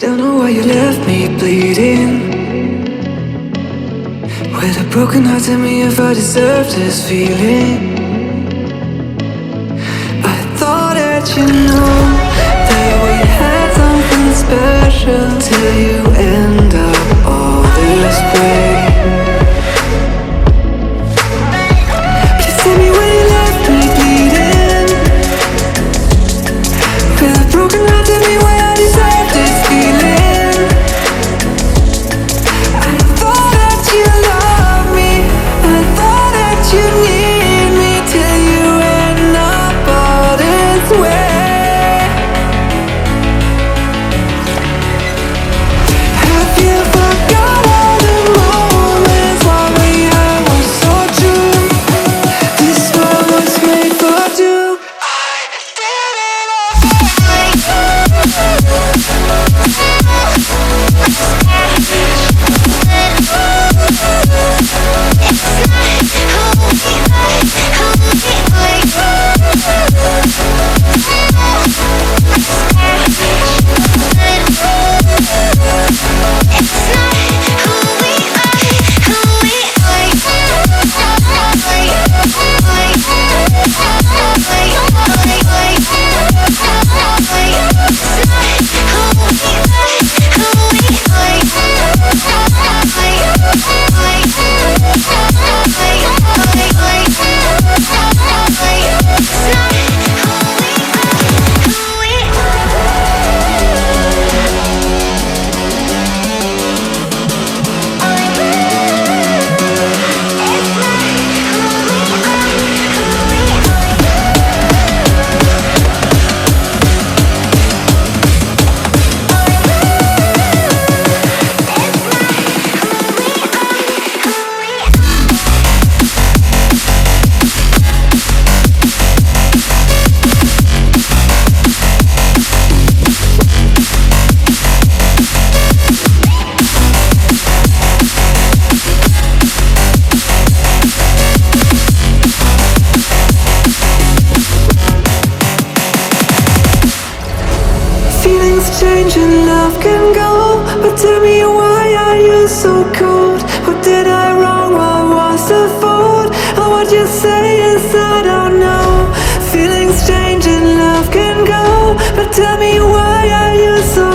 Don't know why you left me bleeding. With a broken heart, tell me if I deserve this feeling. I thought that you know that we had something special till you end up all this way. Please tell me when you left me bleeding. With a broken heart, tell me why I deserve this feeling. I thought that you loved me, I thought that you need me till you end up all this way. Have you forgot all the moments while we had was so true? This world was made for two. I did it change and love can go, but tell me why are you so cold? What did I wrong? What was the fault? And what you say is I don't know. Feelings change and love can go, but tell me why are you so